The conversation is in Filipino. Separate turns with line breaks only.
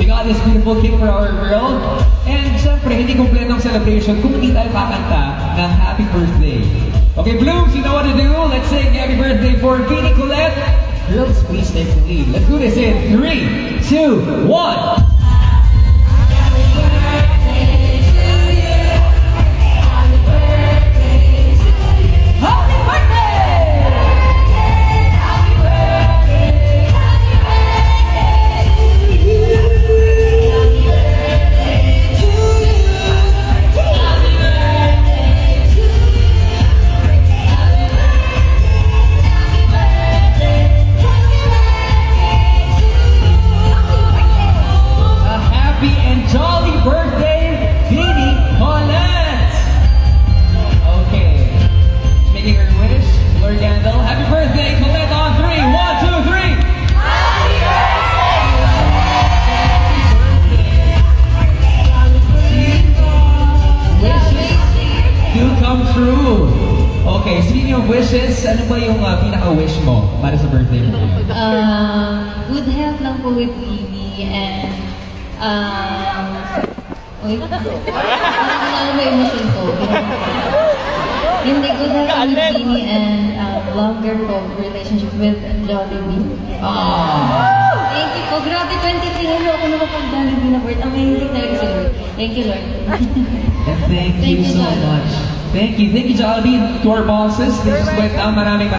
We got this beautiful cake for our girl. And syempre, hindi kompleto ang celebration kung hindi tayo kakanta ng happy birthday. Okay, Blooms, you know what to do. Let's sing happy birthday for Vinnie Colette. Girls, please take the lead. Let's do this in 3, 2, 1. Okay, speaking of wishes, ano ba yung pinaka-wish mo para sa birthday mo?
Good health lang po with Vinnie and wait, ano ba emotion ko? Hindi, good health lang with Vinnie and longer po relationship with Jollibee. Thank you po. Grabe, 23 years ako na mapag-Jollibee na birth. Amazing talaga si Lord. Thank you, Lord.
And thank you so much. Thank you, Jollibee, to our bosses. This is went down. Maraming